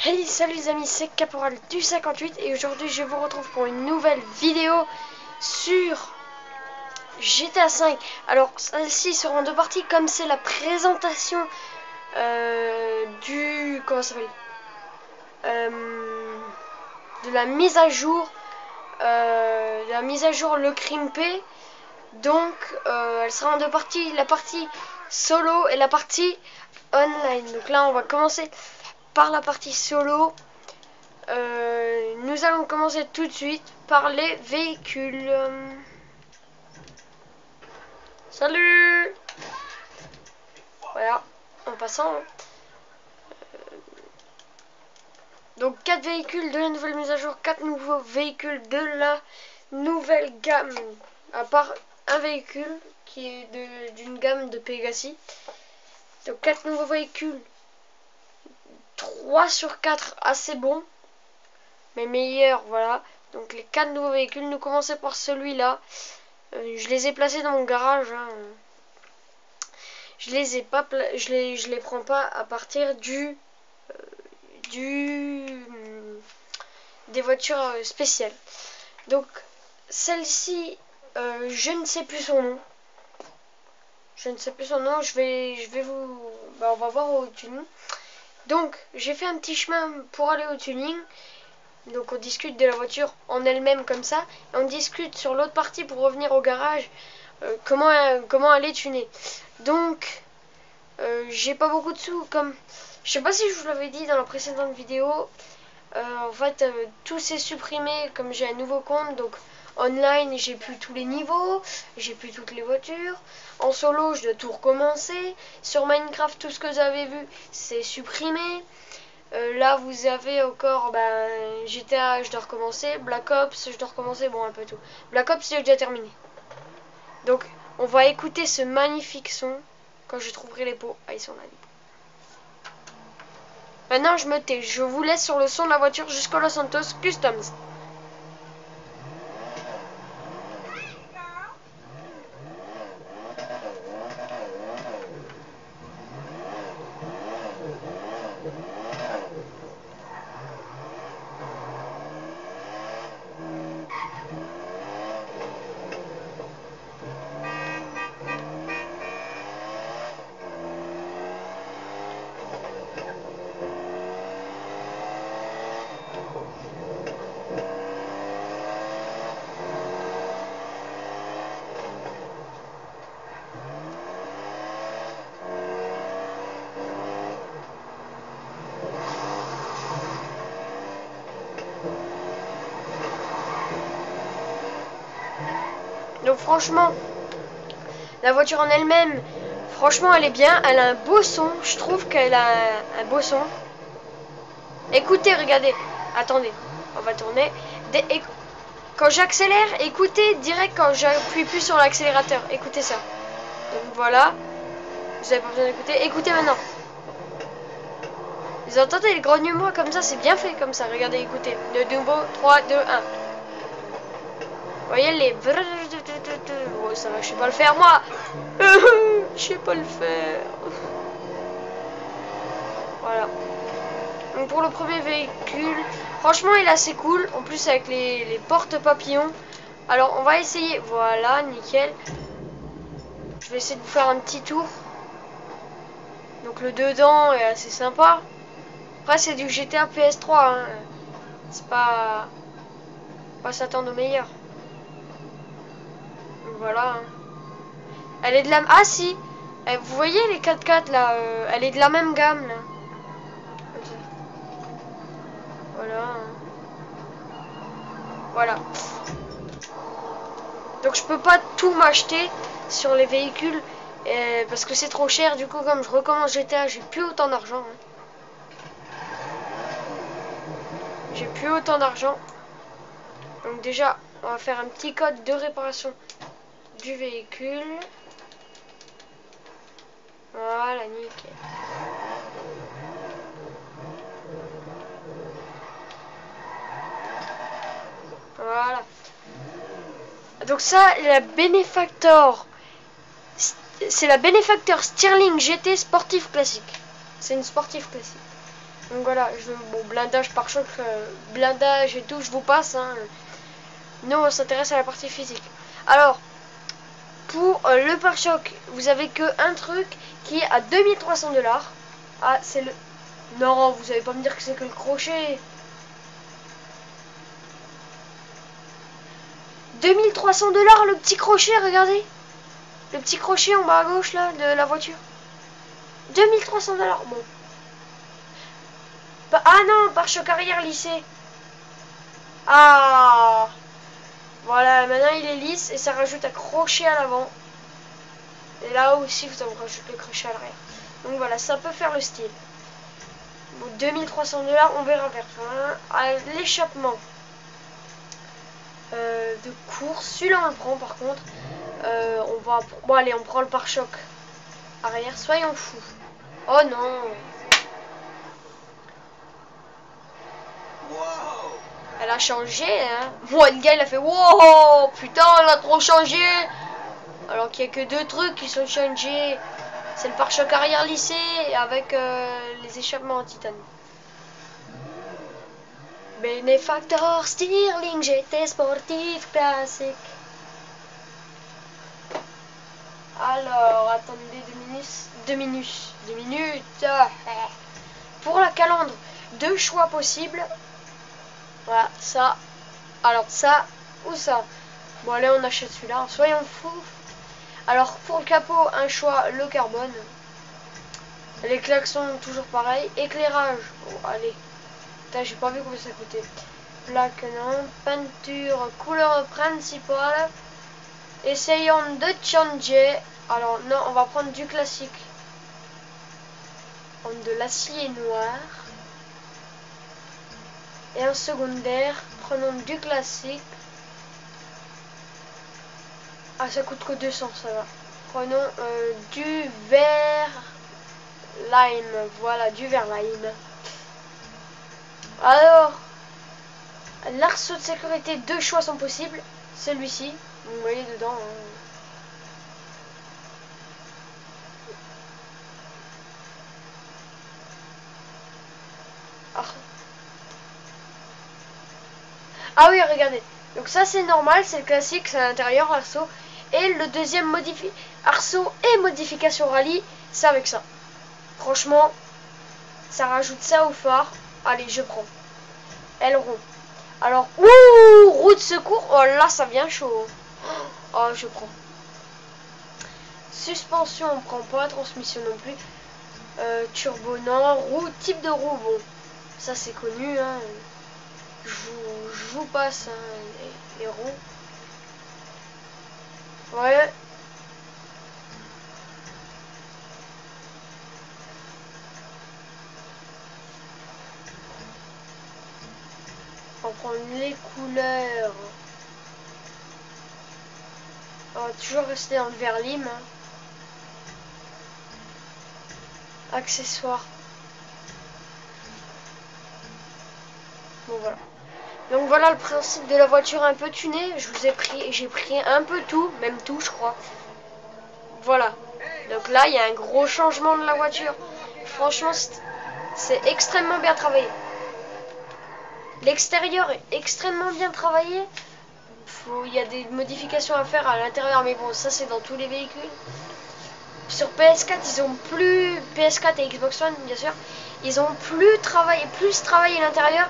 Hey, salut les amis, c'est Caporal du 58 et aujourd'hui je vous retrouve pour une nouvelle vidéo sur GTA 5. Alors celle-ci sera en deux parties comme c'est la présentation du... comment ça s'appelle de la mise à jour Le Crime P. Donc elle sera en deux parties, la partie solo et la partie online. Donc là on va commencer par la partie solo. Nous allons commencer tout de suite par les véhicules. Salut. Voilà, en passant. Donc 4 véhicules de la nouvelle mise à jour, 4 nouveaux véhicules de la nouvelle gamme. À part un véhicule qui est d'une gamme de Pegasi. Donc 4 nouveaux véhicules. 3 sur 4 assez bons. Mais meilleurs, voilà. Donc les 4 nouveaux véhicules, nous commençons par celui-là. Je les ai placés dans mon garage. Hein. Je les prends pas à partir des voitures spéciales. Donc celle-ci, je ne sais plus son nom. Je vais vous, on va voir au tuning. Donc j'ai fait un petit chemin pour aller au tuning. Donc on discute de la voiture en elle-même comme ça. Et on discute sur l'autre partie pour revenir au garage. Comment aller tuner. Donc j'ai pas beaucoup de sous. Comme je sais pas si je vous l'avais dit dans la précédente vidéo. En fait tout s'est supprimé comme j'ai un nouveau compte. Donc online j'ai plus tous les niveaux. J'ai plus toutes les voitures. En solo je dois tout recommencer. Sur Minecraft tout ce que vous avez vu c'est supprimé. Là vous avez encore GTA, je dois recommencer. Black Ops, je dois recommencer. Bon, un peu tout. Black Ops, j'ai déjà terminé. Donc on va écouter ce magnifique son quand je trouverai les pots. Ah, ils sont là les pots. Maintenant je me tais. Je vous laisse sur le son de la voiture jusqu'au Los Santos Customs. Donc franchement, la voiture en elle-même, franchement elle est bien. Elle a un beau son. Je trouve qu'elle a un beau son. Écoutez, regardez. Attendez, on va tourner. Quand j'accélère, écoutez direct quand j'appuie plus sur l'accélérateur. Écoutez ça. Donc voilà. Vous avez pas besoin d'écouter. Écoutez maintenant. Vous entendez les grognements comme ça, c'est bien fait comme ça. Regardez, écoutez. De nouveau, 3, 2, 1. Vous voyez les... Oh, ça va, je sais pas le faire, moi. Je sais pas le faire. Voilà. Donc pour le premier véhicule, franchement, il est assez cool. En plus, avec les portes papillons. Alors, on va essayer. Voilà, nickel. Je vais essayer de vous faire un petit tour. Donc le dedans est assez sympa. Après, c'est du GTA PS3. Hein. C'est pas s'attendre au meilleur. Voilà. Hein. Elle est de la... Ah si. Vous voyez les 4x4 là. Elle est de la même gamme là. Voilà. Voilà. Donc je peux pas tout m'acheter sur les véhicules parce que c'est trop cher. Du coup, comme je recommence GTA, j'ai plus autant d'argent. Hein. J'ai plus autant d'argent. Donc déjà, on va faire un petit code de réparation du véhicule. Voilà, nickel. Voilà. Donc ça, la Benefactor, c'est la Benefactor Stirling GT sportif classique. C'est une sportive classique. Donc voilà, bon, blindage par choc, blindage et tout, je vous passe. Hein. Nous, on s'intéresse à la partie physique. Alors, pour le pare-choc, vous avez que un truc qui est à 2300 $. Ah, c'est le... Non, vous allez pas me dire que c'est que le crochet. 2300 $, le petit crochet, regardez. Le petit crochet en bas à gauche, là, de la voiture. 2300 $, bon. Ah non, pare-choc arrière lissé. Ah. Voilà, maintenant il est lisse et ça rajoute un crochet à l'avant. Et là aussi, vous rajoutez le crochet à l'arrière. Donc voilà, ça peut faire le style. Bon, 2300 $, on verra vers l'échappement de course. Celui-là, on le prend par contre. On va... Bon, allez, on prend le pare-choc arrière. Soyons fous. Oh non. Elle a changé, hein. Moi, le gars, il a fait wow, putain, elle a trop changé. Alors qu'il n'y a que deux trucs qui sont changés. C'est le pare-choc arrière lissé avec les échappements en titane. Benefactor Stirling GT Sportif Classique. Alors, attendez 2 minutes. Pour la calandre, 2 choix possibles. Voilà, ça. Alors, ça ou ça. Bon, allez, on achète celui-là. Soyons fous. Alors, pour le capot, un choix, le carbone. Les klaxons, toujours pareil. Éclairage. Oh, allez. Putain, j'ai pas vu combien ça coûtait. Plaque, non. Peinture, couleur principale. Essayons de changer. Alors, non, on va prendre du classique. Prendre de l'acier noir. Et un secondaire. Prenons du classique. Ah, ça coûte que 200, ça va. Prenons du vert lime. Voilà, du vert lime. Alors, l'arceau de sécurité, 2 choix sont possibles. Celui-ci, vous voyez dedans. Hein. Ah oui, regardez. Donc ça, c'est normal, c'est le classique, c'est à l'intérieur, arceau. Et le deuxième arceau et modification rallye, c'est avec ça. Franchement, ça rajoute ça au phare. Allez, je prends. Aileron. Alors, ouh, roue de secours. Oh là, ça vient chaud. Oh, je prends. Suspension, on prend pas. Transmission non plus. Turbo, non. Roue, type de roue, bon. Ça, c'est connu, hein. Je vous passe hein, les roues. Ouais. On prend les couleurs. On va toujours rester dans le vert lime. Hein. Accessoires. Bon voilà. Donc voilà le principe de la voiture un peu tunée. J'ai pris un peu tout, même tout je crois. Voilà. Donc là il y a un gros changement de la voiture. Franchement c'est extrêmement bien travaillé. L'extérieur est extrêmement bien travaillé. Il y a des modifications à faire à l'intérieur, mais bon ça c'est dans tous les véhicules. Sur PS4 ils ont plus PS4 et Xbox One bien sûr. Ils ont plus travaillé l'intérieur.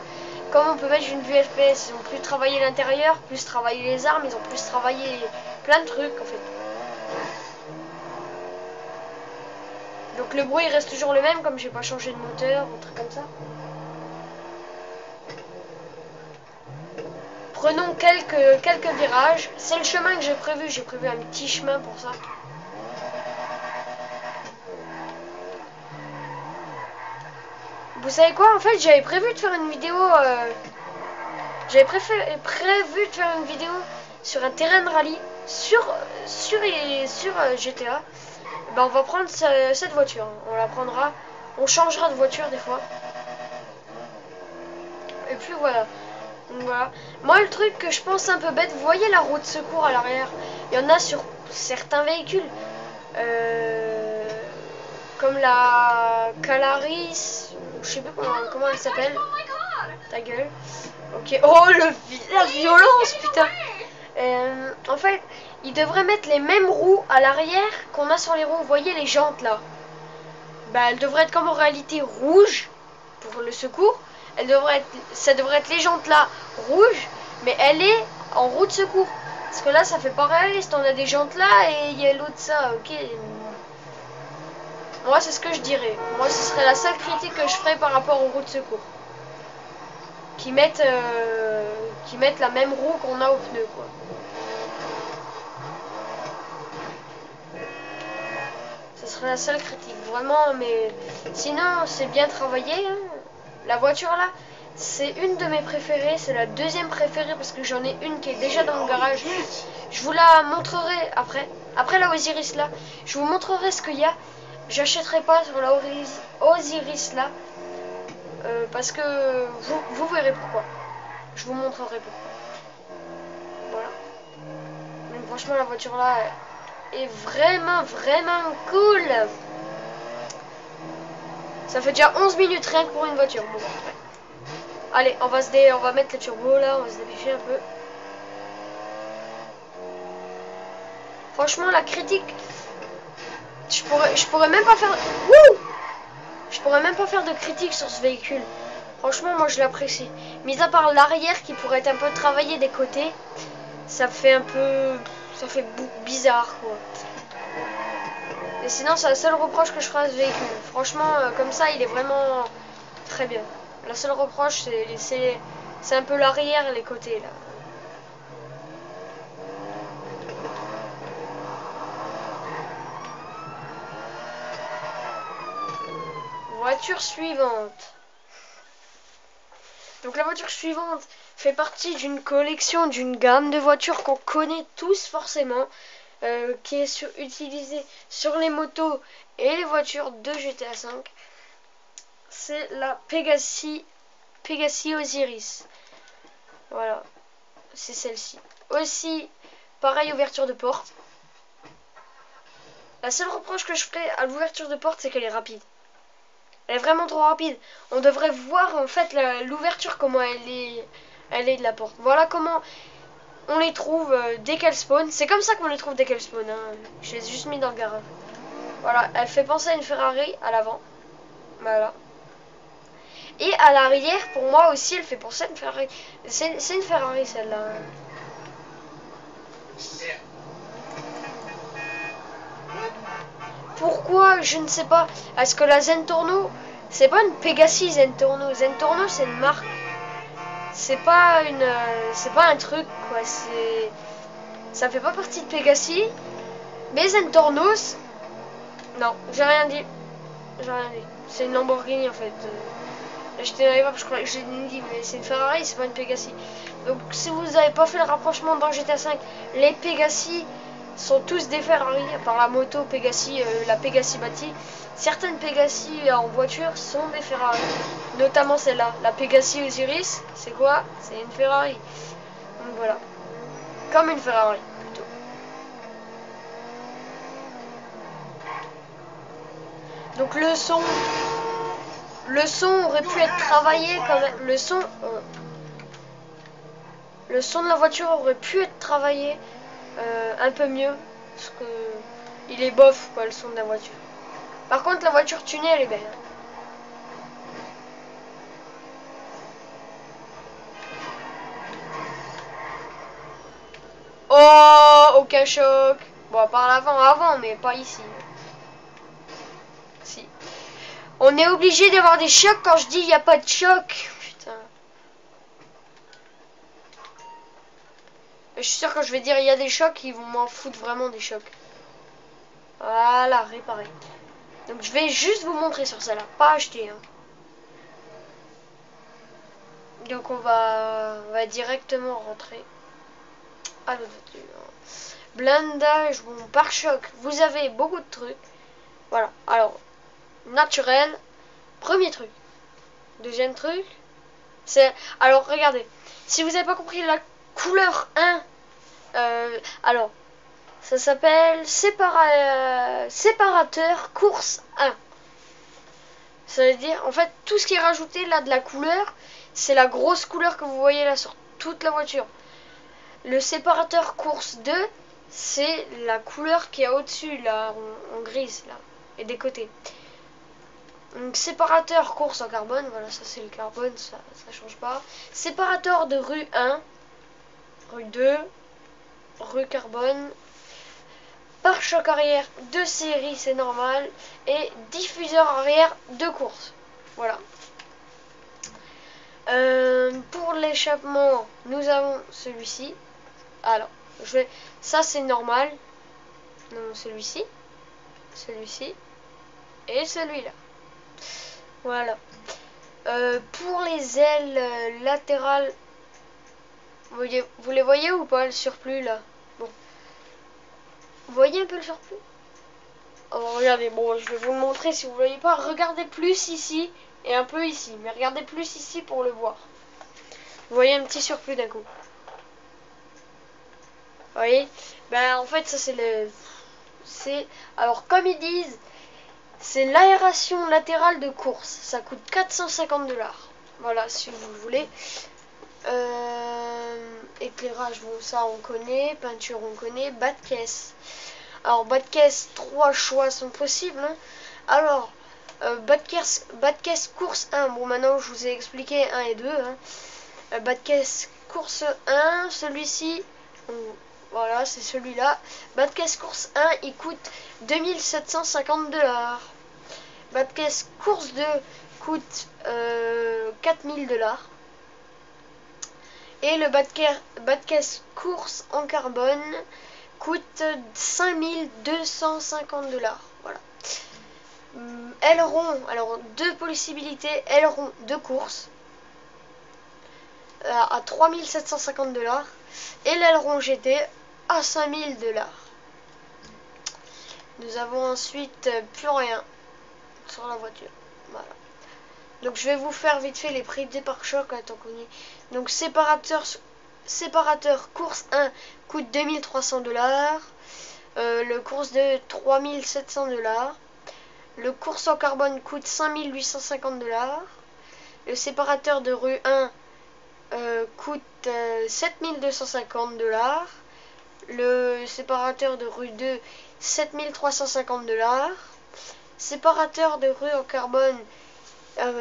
Comme on peut mettre une vue FPS, ils ont plus travaillé l'intérieur, plus travaillé les armes, ils ont plus travaillé plein de trucs en fait. Donc le bruit reste toujours le même, comme j'ai pas changé de moteur ou truc comme ça. Prenons quelques virages. C'est le chemin que j'ai prévu un petit chemin pour ça. Vous savez quoi, en fait j'avais prévu de faire une vidéo prévu de faire une vidéo sur un terrain de rallye sur GTA. Ben, on va prendre cette voiture, on la prendra, on changera de voiture des fois. Et puis voilà. Donc, voilà. Moi le truc que je pense un peu bête, vous voyez la roue de secours à l'arrière, il y en a sur certains véhicules. comme la Calaris, je sais pas comment elle s'appelle. Ta gueule. Ok. Oh, la violence, putain. En fait, ils devraient mettre les mêmes roues à l'arrière qu'on a sur les roues. Vous voyez les jantes là? Bah, elles devraient être comme en réalité rouges pour le secours. Ça devrait être les jantes là rouges, mais elle est en roue de secours. Parce que là, ça fait pas réaliste. On a des jantes là et il y a l'autre ça. Ok. Moi, c'est ce que je dirais. Moi, ce serait la seule critique que je ferais par rapport aux roues de secours. Qui mettent la même roue qu'on a au pneu, quoi. Ce serait la seule critique, vraiment, mais sinon, c'est bien travaillé, hein. La voiture, là, c'est une de mes préférées, c'est la deuxième préférée, parce que j'en ai une qui est déjà dans le garage. Je vous la montrerai après la Osiris, là. Je vous montrerai ce qu'il y a. J'achèterai pas sur la Osiris, là, parce que vous verrez pourquoi. Je vous montrerai pourquoi. Voilà. Donc, franchement, la voiture là est vraiment cool. Ça fait déjà 11 minutes rien que pour une voiture. Bon, ouais. Allez, on va mettre le turbo là, on va se dépêcher un peu. Franchement, la critique, je pourrais même pas faire. Wouh! Je pourrais même pas faire de critique sur ce véhicule. Franchement, moi je l'apprécie. Mis à part l'arrière qui pourrait être un peu travaillé des côtés, ça fait bizarre quoi. Et sinon, c'est la seule reproche que je ferai à ce véhicule. Franchement, comme ça, il est vraiment très bien. La seule reproche, c'est un peu l'arrière et les côtés là. Voiture suivante. Donc la voiture suivante fait partie d'une collection, d'une gamme de voitures qu'on connaît tous forcément, qui est utilisée sur les motos et les voitures de GTA V. C'est la Pegassi Osiris. Voilà, c'est celle-ci. Aussi, pareil, ouverture de porte. La seule reproche que je ferai à l'ouverture de porte, c'est qu'elle est rapide. Elle est vraiment trop rapide. On devrait voir en fait l'ouverture, comment elle est de la porte. Voilà comment on les trouve dès qu'elles spawnent. C'est comme ça qu'on les trouve dès qu'elles spawnent, hein. Je les ai juste mis dans le garage. Voilà, elle fait penser à une Ferrari à l'avant. Voilà. Et à l'arrière, pour moi aussi, elle fait penser à une Ferrari. C'est une Ferrari celle-là. Pourquoi? Je ne sais pas. Est-ce que la Zentorno, c'est pas une Pegassi Zentorno? Zentorno, c'est une marque. C'est pas un truc quoi. Ça fait pas partie de Pegassi. Mais Zentorno, non, j'ai rien dit. C'est une Lamborghini en fait. J'étais dans les je crois que j'ai dit, mais c'est une Ferrari, c'est pas une Pegassi. Donc si vous n'avez pas fait le rapprochement dans GTA V, les Pegassi sont tous des Ferrari, à part la moto Pegassi, la Pegassi Bati. Certaines Pegassi en voiture sont des Ferrari, notamment celle-là, la Pegassi Osiris. C'est quoi? C'est une Ferrari. Donc voilà, comme une Ferrari plutôt. Donc le son aurait pu être travaillé quand même. Le son de la voiture aurait pu être travaillé un peu mieux, parce que il est bof quoi, le son de la voiture. Par contre, la voiture tunée, elle est belle. Oh, aucun choc. Bon, par avant, mais pas ici. Si. On est obligé d'avoir des chocs quand je dis il n'y a pas de choc. Putain. Je suis sûr que je vais dire il y a des chocs, ils vont m'en foutre vraiment des chocs. Voilà, réparé. Donc je vais juste vous montrer sur celle-là, pas acheter. Hein. Donc on va directement rentrer à notre voiture. Blindage, bon, pare-choc, vous avez beaucoup de trucs. Voilà, alors, naturel, premier truc. Deuxième truc, c'est... Alors, regardez, si vous n'avez pas compris la couleur 1, alors, ça s'appelle séparateur course 1. Ça veut dire, en fait, tout ce qui est rajouté là de la couleur, c'est la grosse couleur que vous voyez là sur toute la voiture. Le séparateur course 2, c'est la couleur qui est au-dessus, là, en grise, là, et des côtés. Donc, séparateur course en carbone, voilà, ça c'est le carbone, ça change pas. Séparateur de rue 1, rue 2, rue carbone. Pare-choc arrière de série, c'est normal. Et diffuseur arrière de course. Voilà. Pour l'échappement, nous avons celui-ci. Alors, ça c'est normal. Non, celui-ci. Celui-ci. Et celui-là. Voilà. Pour les ailes latérales, vous les voyez ou pas, le surplus là? Bon. Vous voyez un peu le surplus? Oh, regardez, bon, je vais vous le montrer si vous ne voyez pas. Regardez plus ici et un peu ici. Mais regardez plus ici pour le voir. Vous voyez un petit surplus d'un coup. Vous voyez? Ben, en fait, ça c'est le... Alors, comme ils disent, c'est l'aération latérale de course. Ça coûte 450 $. Voilà, si vous le voulez. Éclairage, bon, ça on connaît. Peinture, on connaît. Bas de caisse. Alors, bas de caisse, 3 choix sont possibles. Hein. Alors, bas de caisse course 1. Bon, maintenant, je vous ai expliqué 1 et 2. Hein. Bas de caisse course 1, celui-ci, voilà, c'est celui-là. Bas de caisse course 1, il coûte 2750 $. Bas de caisse course 2 coûte 4000 $. Et le bas de caisse course en carbone coûte 5250 $. Voilà. Aileron, alors deux possibilités, aileron de course à 3750 $. Et l'aileron GT à 5000 $. Nous avons ensuite plus rien sur la voiture. Voilà. Donc je vais vous faire vite fait les prix des pare-chocs tant qu'on y est. Donc séparateur course 1 coûte 2300 $. Le course 2 3700 $. Le course en carbone coûte 5850 $. Le séparateur de rue 1 coûte 7250 $. Le séparateur de rue 2, 7350 $. Séparateur de rue en carbone,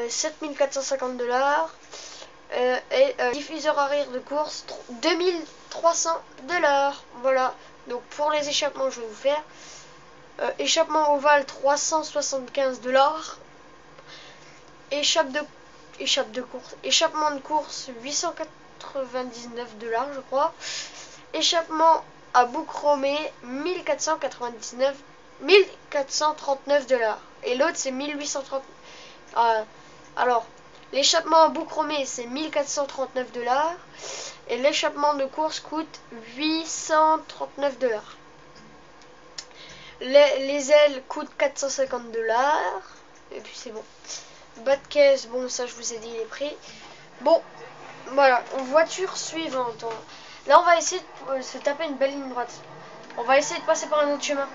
7450 $. Et diffuseur arrière de course, 2300 $. Voilà. Donc pour les échappements, je vais vous faire. Échappement ovale, 375 $. Échappement de course, 899 $, je crois. Échappement à bout chromé, 1439 $. Et l'autre, c'est 1830. Alors, l'échappement à bout chromé, c'est 1439 $. Et l'échappement de course coûte 839 $. Les ailes coûtent 450 $. Et puis c'est bon. Bas de caisse, bon, ça je vous ai dit les prix. Bon, voilà, voiture suivante. Là, on va essayer de se taper une belle ligne droite. On va essayer de passer par un autre chemin.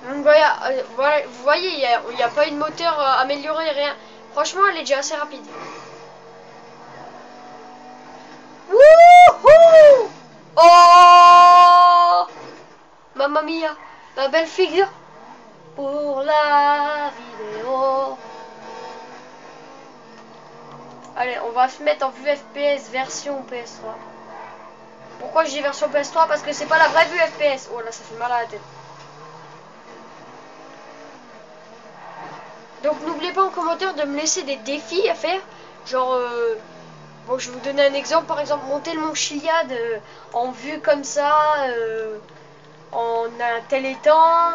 Donc voilà, vous voyez, il n'y a pas eu de moteur amélioré, rien. Franchement, elle est déjà assez rapide. Wouhou! Oh! Mamma mia, la belle figure pour la vidéo. Allez, on va se mettre en vue FPS version PS3. Pourquoi je dis version PS3? Parce que c'est pas la vraie vue FPS. Oh là, ça fait mal à la tête. Donc n'oubliez pas en commentaire de me laisser des défis à faire. Genre, bon, je vais vous donner un exemple. Par exemple, monter le mont Chiliad en vue comme ça, en un tel étang.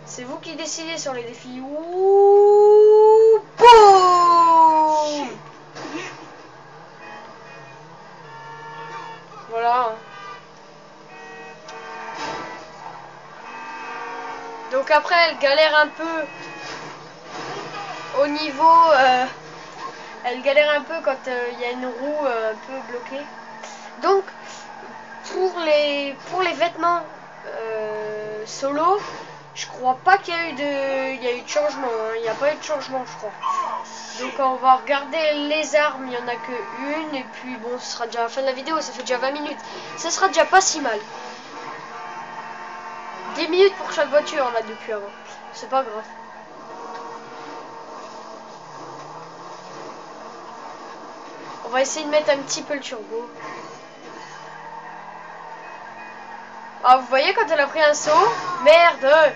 C'est vous qui décidez sur les défis. Ouh, boum! Voilà. Donc après, elle galère un peu au niveau... elle galère un peu quand il y a une roue un peu bloquée. Donc, pour les vêtements, solo, je crois pas qu'il y a eu de changement. Hein. Il n'y a pas eu de changement, je crois. Donc on va regarder les armes. Il n'y en a que une. Et puis bon, ce sera déjà la fin de la vidéo. Ça fait déjà 20 minutes. Ça sera déjà pas si mal. 10 minutes pour chaque voiture là depuis avant. C'est pas grave. On va essayer de mettre un petit peu le turbo. Ah, vous voyez quand elle a pris un saut? Merde!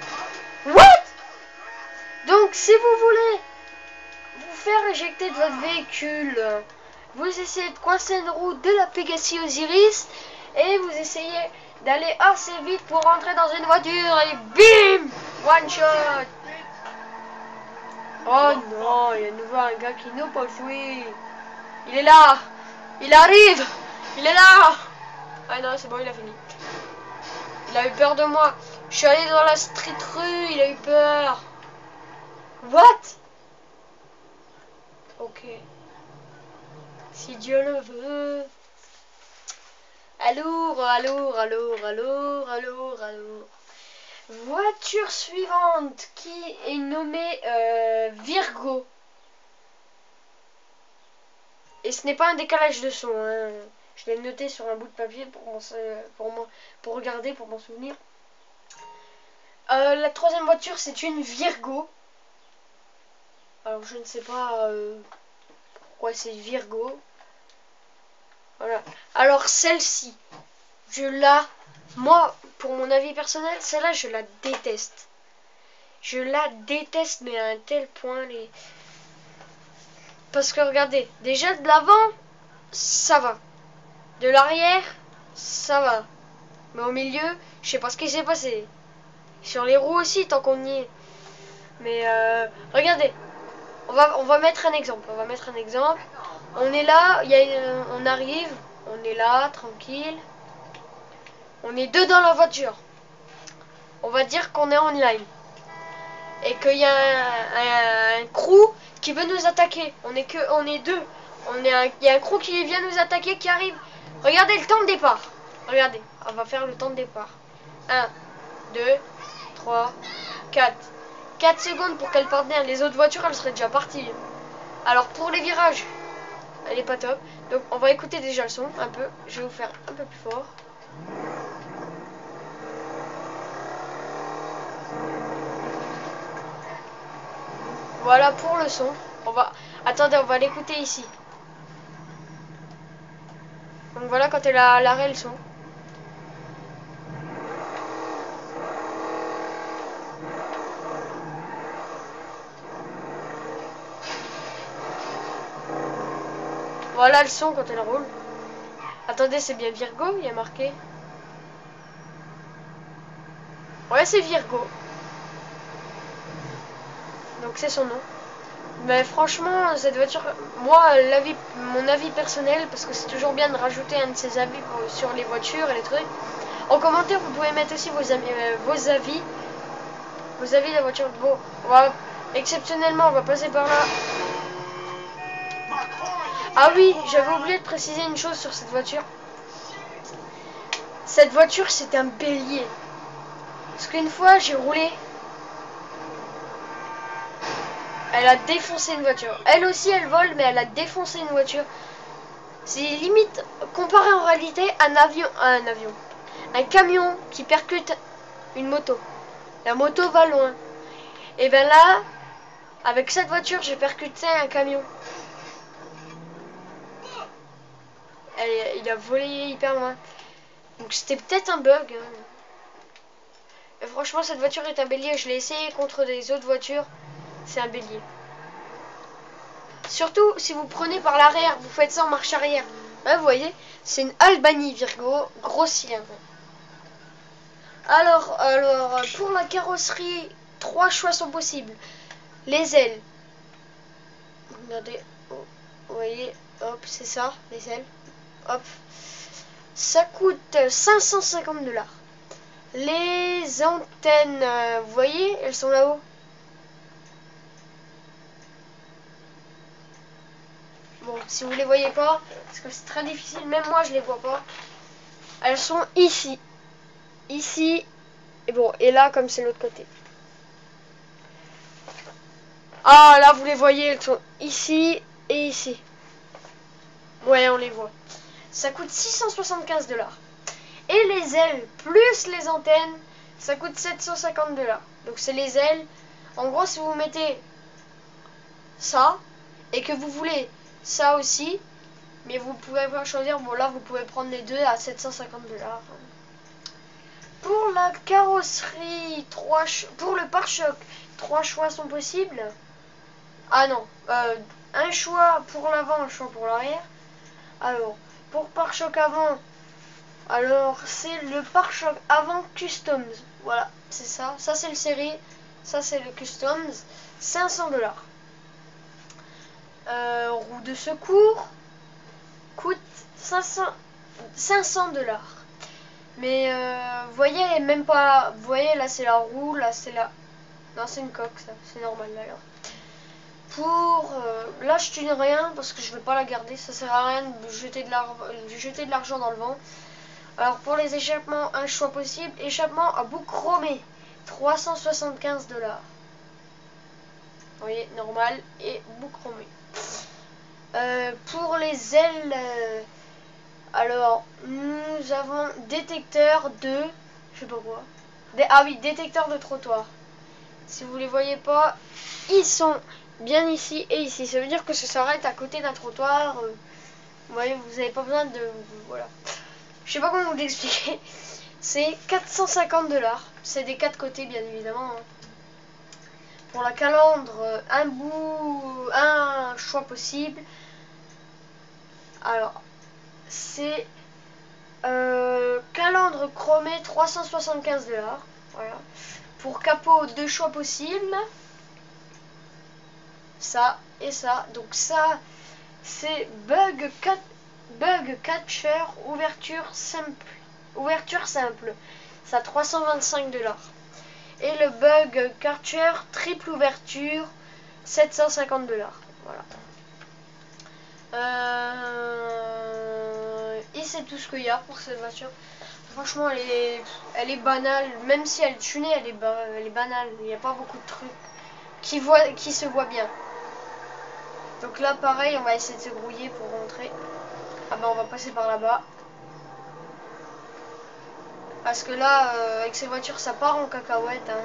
What? Donc, si vous voulez vous faire éjecter de votre véhicule, vous essayez de coincer une roue de la Pegassi Osiris et vous essayez d'aller assez vite pour rentrer dans une voiture et bim! One shot! Oh non, il y a de nouveau un gars qui nous poursuit. Il est là! Il arrive! Il est là! Ah non, c'est bon, il a fini. Il a eu peur de moi. Je suis allé dans la street rue, il a eu peur. What? Ok. Si Dieu le veut. Alors. Voiture suivante qui est nommée Virgo. Et ce n'est pas un décalage de son. Hein. Je l'ai noté sur un bout de papier pour regarder, pour m'en souvenir. La troisième voiture, c'est une Virgo. Alors, je ne sais pas pourquoi c'est Virgo. Voilà. Alors, celle-ci, moi, pour mon avis personnel, celle-là, je la déteste. Je la déteste, mais à un tel point. Parce que, regardez, déjà de l'avant, ça va. De l'arrière, ça va. Mais au milieu, je sais pas ce qui s'est passé. Sur les roues aussi, tant qu'on y est. Mais regardez, on va mettre un exemple. On est là, on arrive, on est là, tranquille. On est deux dans la voiture. On va dire qu'on est online. Et qu'il y a un crew qui veut nous attaquer. On est deux. Il y a un crew qui vient nous attaquer, qui arrive. Regardez le temps de départ. Regardez, on va faire le temps de départ. 1, 2, 3, 4. 4 secondes pour qu'elle parte bien. Les autres voitures, elles seraient déjà parties. Alors pour les virages, elle est pas top. Donc on va écouter déjà le son un peu. Je vais vous faire un peu plus fort. Voilà pour le son. Attendez, on va l'écouter ici. Donc voilà quand elle a à l'arrêt le son. Voilà le son quand elle roule. Attendez, c'est bien Virgo, il y a marqué. Ouais, c'est Virgo. Donc c'est son nom. Mais franchement, cette voiture, moi, mon avis personnel, parce que c'est toujours bien de rajouter un de ses avis sur les voitures et les trucs. En commentaire, vous pouvez mettre aussi vos avis de la voiture. Bon, exceptionnellement, on va passer par là. Ah oui, j'avais oublié de préciser une chose sur cette voiture. Cette voiture, c'est un bélier. Parce qu'une fois, j'ai roulé. Elle a défoncé une voiture. Elle aussi, elle vole, mais elle a défoncé une voiture. C'est limite, comparé en réalité à un camion qui percute une moto. La moto va loin. Et bien là, avec cette voiture, j'ai percuté un camion. Il a volé hyper loin. Donc c'était peut-être un bug. Hein. Et franchement, cette voiture est un bélier. Je l'ai essayé contre des autres voitures. C'est un bélier. Surtout si vous prenez par l'arrière, vous faites ça en marche arrière. Là, vous voyez, c'est une Albanie Virgo, gros cylindre. Alors, pour la carrosserie, 3 choix sont possibles. Les ailes. Regardez, oh, vous voyez, hop, c'est ça, les ailes. Hop. Ça coûte 550 $. Les antennes, vous voyez, elles sont là-haut. Bon, si vous les voyez pas, parce que c'est très difficile, même moi je les vois pas. Elles sont ici. Ici Et bon, et là, comme c'est l'autre côté. Ah, là, vous les voyez, elles sont ici et ici. Ouais, on les voit. Ça coûte 675 $. Et les ailes, plus les antennes, ça coûte 750 $. Donc c'est les ailes. En gros, si vous mettez ça, et que vous voulez ça aussi, mais vous pouvez pas choisir, bon là, vous pouvez prendre les deux à 750 $. Pour la carrosserie, pour le pare-choc, 3 choix sont possibles. Ah non, un choix pour l'avant, un choix pour l'arrière. Alors, pour pare-choc avant, alors c'est le pare-choc avant Customs. Voilà, c'est ça. Ça c'est le série, ça c'est le Customs. 500 $. Roue de secours coûte 500 $. Mais vous voyez, même pas. Vous voyez, là c'est la roue, là c'est la. Non, c'est une coque, ça, c'est normal alors. Pour là, je tune rien parce que je vais pas la garder. Ça sert à rien de jeter de l'argent dans le vent. Alors pour les échappements, un choix possible. Échappement à bout chromé, 375 $. Vous voyez, normal et bout chromé. Pour les ailes, alors nous avons détecteur de, je sais pas quoi. Ah oui, détecteur de trottoir. Si vous les voyez pas, ils sont bien ici et ici. Ça veut dire que ça s'arrête à côté d'un trottoir. Vous voyez, vous n'avez pas besoin de... Voilà. Je sais pas comment vous l'expliquer. C'est 450 $. C'est des 4 côtés, bien évidemment. Pour la calandre, un choix possible. Alors, c'est calandre chromé, 375 $. Voilà. Pour capot, 2 choix possibles. Ça et ça. Donc ça, c'est bug catcher, ouverture simple. Ça 325 $. Et le bug catcher triple ouverture, 750 $. Voilà. Et c'est tout ce qu'il y a pour cette voiture. Franchement, elle est banale. Même si elle est tunée, elle est banale. Il n'y a pas beaucoup de trucs qui se voient bien. Donc là, pareil, on va essayer de se grouiller pour rentrer. Ah ben, on va passer par là-bas. Parce que là, avec ces voitures, ça part en cacahuète. Hein.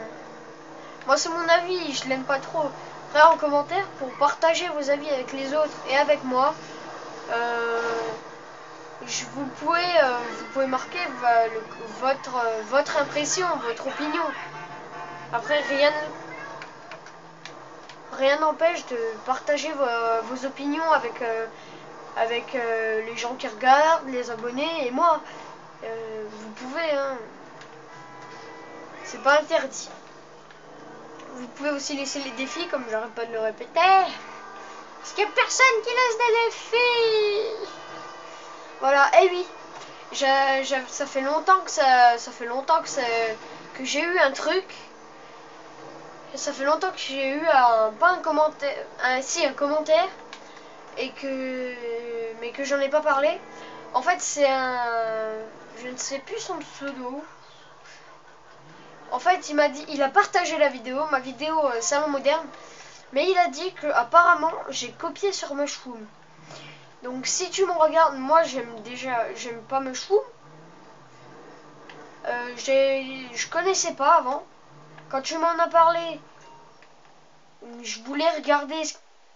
Moi, c'est mon avis, je l'aime pas trop. Après, en commentaire, pour partager vos avis avec les autres et avec moi, vous pouvez marquer votre impression, votre opinion. Après, rien n'empêche de partager vos opinions avec les gens qui regardent, les abonnés et moi. Vous pouvez, hein. C'est pas interdit. Vous pouvez aussi laisser les défis, comme j'arrête pas de le répéter. Parce qu'il n'y a personne qui laisse des défis. Voilà, et oui. Ça fait longtemps que j'ai eu un truc. Ça fait longtemps que j'ai eu pas un commentaire, un commentaire, mais que j'en ai pas parlé. En fait, c'est je ne sais plus son pseudo. En fait, il a partagé ma vidéo salon moderne, mais il a dit que apparemment j'ai copié sur Mushroom. Donc si tu me regardes, moi j'aime pas Mushroom. Je connaissais pas avant. Quand tu m'en as parlé, je voulais regarder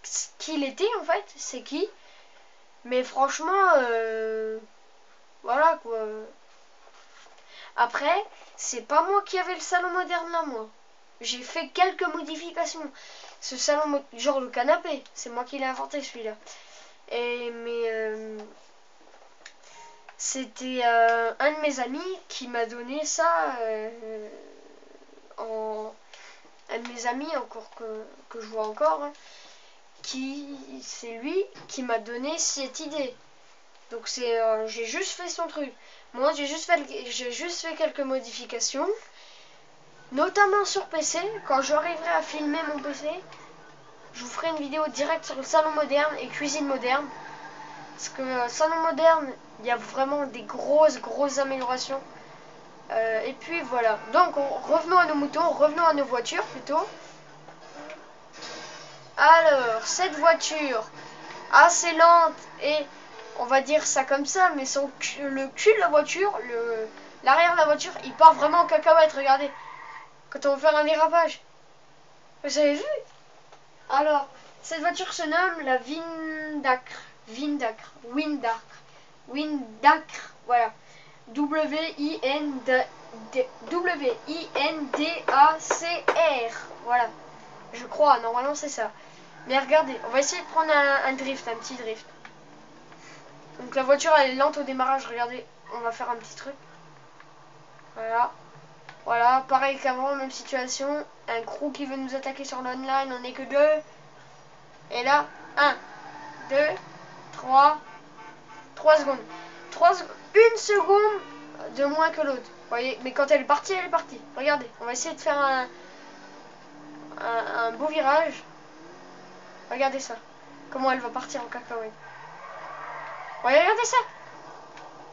ce qu'il était en fait, c'est qui. Mais franchement, voilà quoi. Après, c'est pas moi qui avais le salon moderne là, moi. J'ai fait quelques modifications. Ce salon, genre le canapé, c'est moi qui l'ai inventé celui-là. Mais c'était un de mes amis qui m'a donné ça. Un de mes amis encore que je vois encore. Hein, c'est lui qui m'a donné cette idée. Donc j'ai juste fait son truc. Moi j'ai juste fait quelques modifications, notamment sur PC. Quand j'arriverai à filmer mon PC, je vous ferai une vidéo directe sur le salon moderne et cuisine moderne. Parce que salon moderne, il y a vraiment des grosses améliorations. Et puis voilà. Donc revenons à nos moutons, revenons à nos voitures plutôt. Alors, cette voiture assez lente et on va dire ça comme ça, mais le cul de la voiture, l'arrière de la voiture, il part vraiment en cacahuète, regardez. Quand on va faire un dérapage. Vous avez vu? Alors, cette voiture se nomme la Windacre, voilà. W-I-N-D-A-C-R. Voilà. Je crois, normalement c'est ça. Mais regardez, on va essayer de prendre un drift, un petit drift. Donc la voiture elle est lente au démarrage, regardez, on va faire un petit truc. Voilà. Voilà, pareil qu'avant, même situation. Un crew qui veut nous attaquer sur l'online, on n'est que 2. Et là, 1, 2, 3 secondes. 1 seconde de moins que l'autre. Vous voyez, mais quand elle est partie, elle est partie. Regardez, on va essayer de faire un beau virage. Regardez ça. Comment elle va partir en cacahuète. Ouais, regardez ça.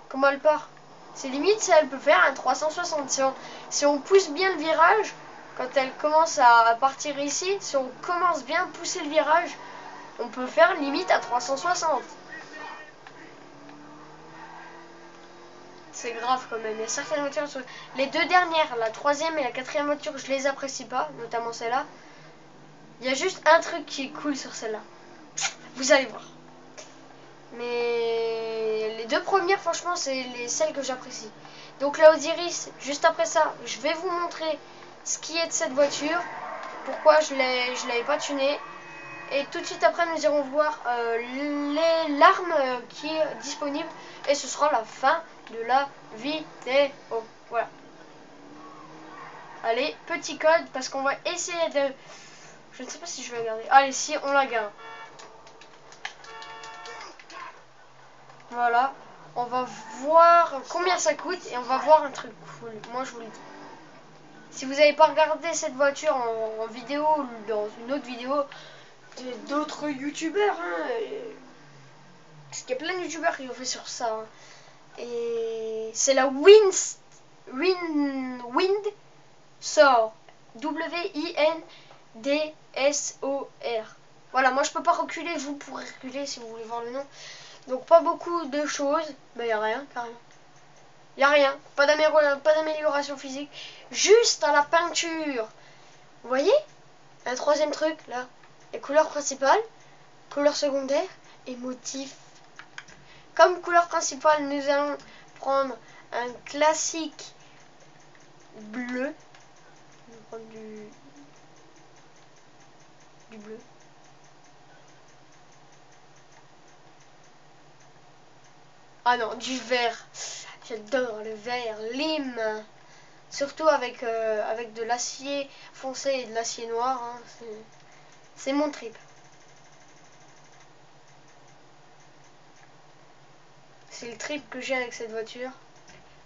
Comment elle part. C'est limite, ça, elle peut faire un 360. Si on pousse bien le virage, quand elle commence à partir ici, si on commence bien à pousser le virage, on peut faire limite à 360. C'est grave quand même. Il y a certaines voitures, les deux dernières, la troisième et la quatrième voiture, je les apprécie pas, notamment celle-là. Il y a juste un truc qui est cool sur celle-là. Vous allez voir. Mais les deux premières, franchement, c'est celles que j'apprécie. Donc la Osiris, juste après ça, je vais vous montrer ce qui est de cette voiture, pourquoi je l'avais pas tunée. Et tout de suite après, nous irons voir l'arme qui est disponible. Et ce sera la fin de la vidéo. Voilà. Allez, petit code, parce qu'on va essayer de... Je ne sais pas si je vais la garder. Allez, si, on la garde. Voilà. On va voir combien ça coûte et on va voir un truc cool. Moi, je vous le dis. Si vous n'avez pas regardé cette voiture en vidéo ou dans une autre vidéo d'autres youtubeurs, hein, parce qu'il y a plein de youtubeurs qui ont fait sur ça. Hein. Et c'est la Windsor. W-I-N-D-S-O-R. Voilà, moi je peux pas reculer, vous pourrez reculer si vous voulez voir le nom. Donc pas beaucoup de choses, mais il n'y a rien carrément. Il n'y a rien, pas d'amélioration physique, juste à la peinture. Vous voyez? Un troisième truc là, les couleurs principales, couleurs secondaires et motifs. Comme couleur principale, nous allons prendre un classique bleu. On va prendre du bleu. Ah non, du vert. J'adore le vert, lime. Surtout avec de l'acier foncé et de l'acier noir. Hein. C'est mon trip. C'est le trip que j'ai avec cette voiture.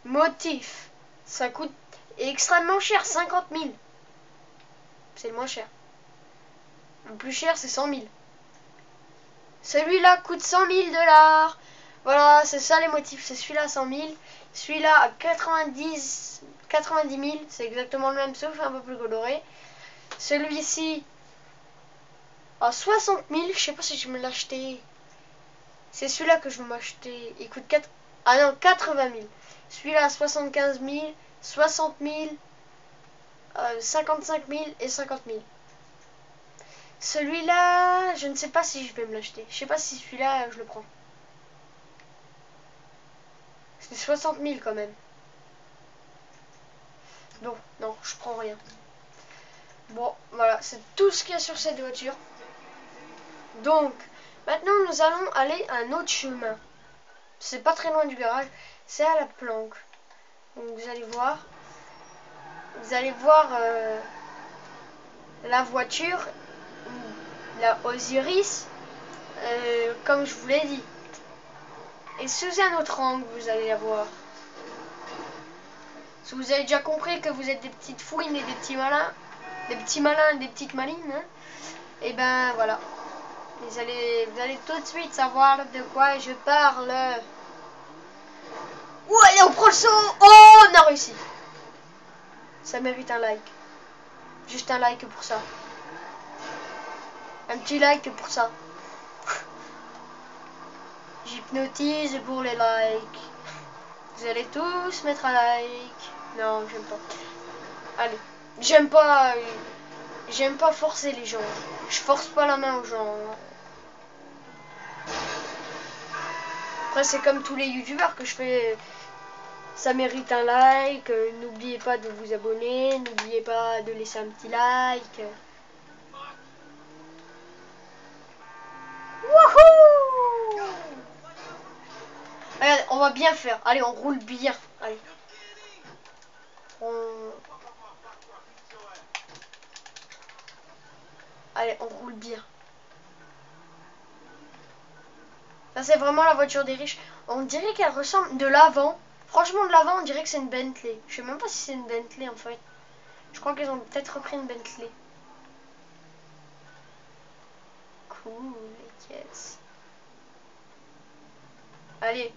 Motif. Ça coûte extrêmement cher, 50 000. C'est le moins cher. Le plus cher, c'est 100 000. Celui-là coûte 100 000 $. Voilà, c'est ça les motifs. C'est celui-là 100 000. Celui-là à 90 000. C'est exactement le même, sauf un peu plus coloré. Celui-ci à 60 000. Je sais pas si je me l'ai acheté. C'est celui-là que je veux m'acheter. Il coûte 80 000. Celui-là à 75 000, 60 000, 55 000 et 50 000. Celui-là, je ne sais pas si je vais me l'acheter. Je sais pas si celui-là, je le prends. C'est 60 000 quand même. Bon, non, je prends rien. Bon, voilà, c'est tout ce qu'il y a sur cette voiture. Donc, maintenant, nous allons aller à un autre chemin. C'est pas très loin du garage. C'est à la planque. Donc, vous allez voir. Vous allez voir la voiture, la Osiris, comme je vous l'ai dit. Et sous un autre angle, vous allez la voir. Si vous avez déjà compris que vous êtes des petites fouines et des petits malins, et des petites malines, hein, et ben voilà. Vous allez tout de suite savoir de quoi je parle. Ouh, allez, on prend le saut. Oh, on a réussi. Ça mérite un like. Juste un like pour ça. Un petit like pour ça. J'hypnotise pour les likes. Vous allez tous mettre un like. Non, j'aime pas. Allez. J'aime pas forcer les gens. Je force pas la main aux gens. Après, c'est comme tous les youtubeurs que je fais. Ça mérite un like. N'oubliez pas de vous abonner. N'oubliez pas de laisser un petit like. Wouhou! Allez, on va bien faire. Allez, on roule bien. Allez. Allez, on roule bien. Ça, c'est vraiment la voiture des riches. On dirait qu'elle ressemble de l'avant. Franchement, de l'avant, on dirait que c'est une Bentley. Je sais même pas si c'est une Bentley en fait. Je crois qu'ils ont peut-être repris une Bentley. Cool, les caisses. Allez.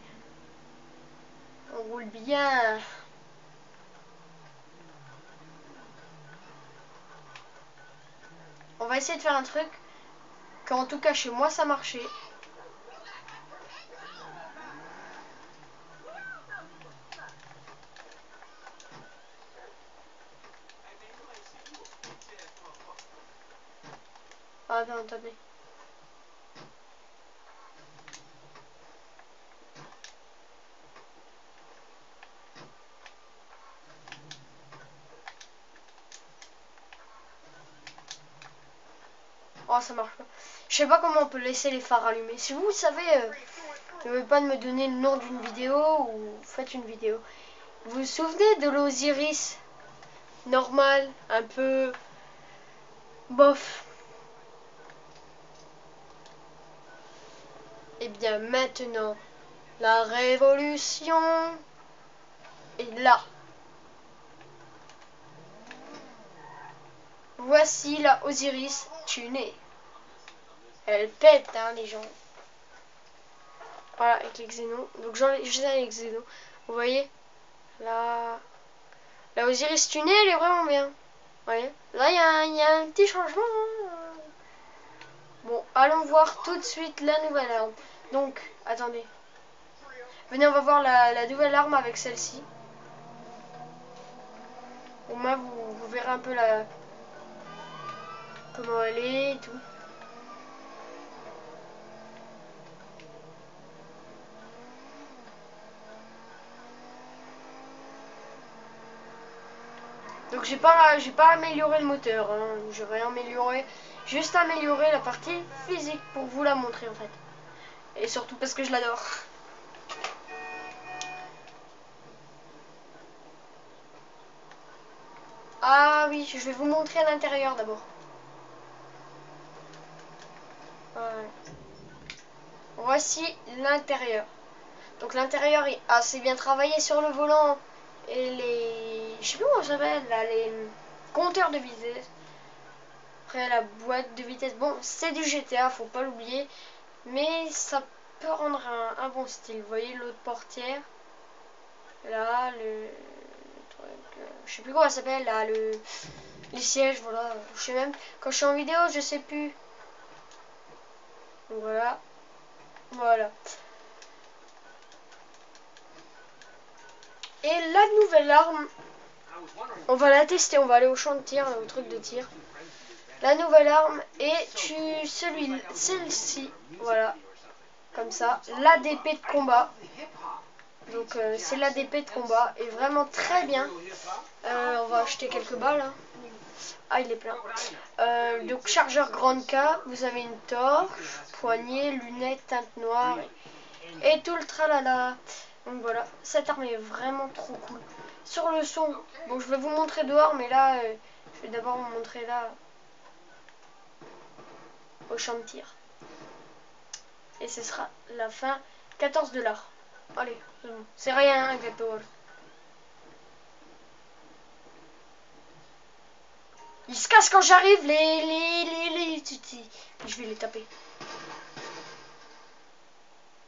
On roule bien. On va essayer de faire un truc qu'en tout cas chez moi ça marchait. Ah non, attendez. Oh, ça marche pas. Je sais pas comment on peut laisser les phares allumés. Si vous savez, n'oubliez pas de me donner le nom d'une vidéo ou faites une vidéo. Vous vous souvenez de l'Osiris normal, un peu bof? Et bien maintenant, la révolution est là. Voici la Osiris tunée. Elle pète, hein, les gens. Voilà, avec les xénos. Donc j'en ai juste les xénos. Vous voyez, là, la Osiris tunée, elle est vraiment bien. Vous voyez, là, il y a un petit changement. Bon, allons voir tout de suite la nouvelle arme. Donc, attendez. Venez, on va voir la nouvelle arme avec celle-ci. Au moins, vous verrez un peu comment elle est et tout. Donc j'ai pas amélioré le moteur, hein. J'ai rien amélioré, juste amélioré la partie physique pour vous la montrer en fait. Et surtout parce que je l'adore. Ah oui, je vais vous montrer à l'intérieur d'abord. Voilà. Voici l'intérieur. Donc l'intérieur est assez bien travaillé sur le volant et les, je sais plus comment ça s'appelle là, les compteurs de vitesse. Après la boîte de vitesse, bon c'est du GTA, faut pas l'oublier, mais ça peut rendre un bon style. Vous voyez l'autre portière, là le truc, je sais plus comment ça s'appelle là, les sièges, voilà. Je sais même quand je suis en vidéo, je sais plus. Donc voilà, voilà. Et la nouvelle arme, on va la tester, on va aller au champ de tir, au truc de tir. La nouvelle arme est celle-ci, voilà, comme ça, l'ADP de combat. Donc c'est l'ADP de combat, et vraiment très bien. On va acheter quelques balles. Hein. Ah, il est plein. Donc chargeur grande K, vous avez une torche, poignée, lunettes, teinte noire et tout le tralala. Donc voilà, cette arme est vraiment trop cool. Sur le son, bon je vais vous montrer dehors, mais là, je vais d'abord vous montrer là, au champ de tir. Et ce sera la fin, 14 $. Allez, c'est bon. C'est rien, hein, 14. Ils se cassent quand j'arrive, les tutis. Je vais les taper.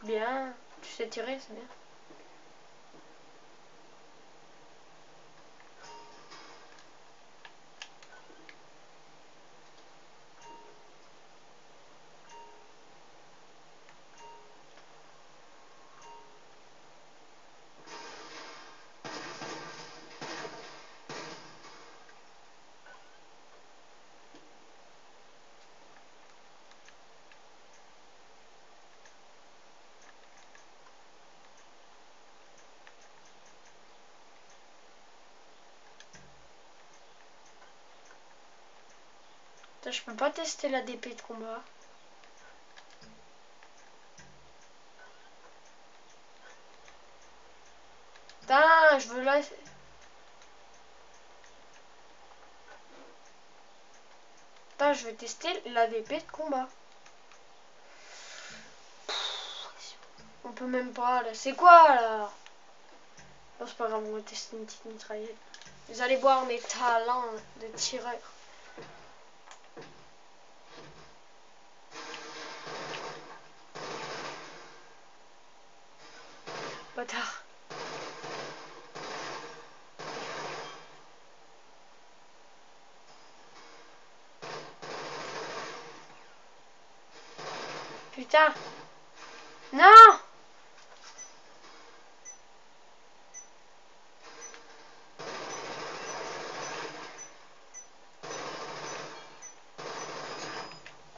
Bien, tu sais tirer, c'est bien. Putain, je peux pas tester la DP de combat. Putain, je veux la... Putain, je vais tester la DP de combat. On peut même pas, là. C'est quoi, là? Non, c'est pas grave, on va tester une petite mitraillette. Vous allez voir mes talents de tireur. Bâtard. Putain. Non!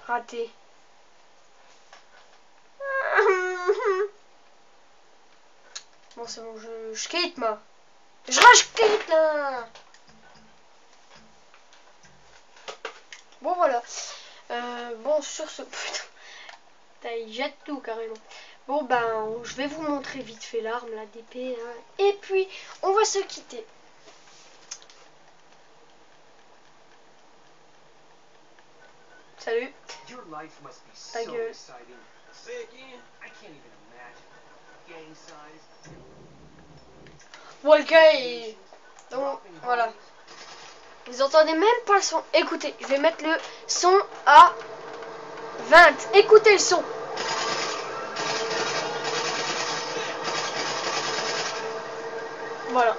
Raté. Bon, c'est bon, je quitte, moi. Je quitte, là. Bon, voilà. Bon, sur ce... Putain, il jette tout, carrément. Bon, ben, je vais vous montrer vite fait l'arme, la DP. Hein. Et puis, on va se quitter. Salut. Ta gueule. Bon, le gars est... Donc, voilà. Vous entendez même pas le son. Écoutez, je vais mettre le son à 20. Écoutez le son. Voilà.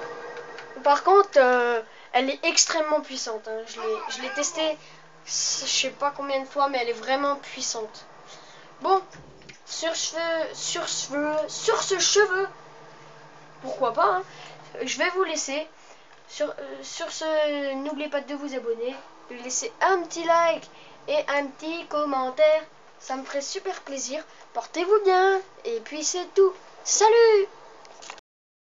Par contre, elle est extrêmement puissante. Hein. Je l'ai testée, je sais pas combien de fois, mais elle est vraiment puissante. Bon, sur ce cheveu, pourquoi pas, hein, je vais vous laisser. Sur ce, n'oubliez pas de vous abonner, de laisser un petit like et un petit commentaire. Ça me ferait super plaisir. Portez-vous bien. Et puis c'est tout. Salut!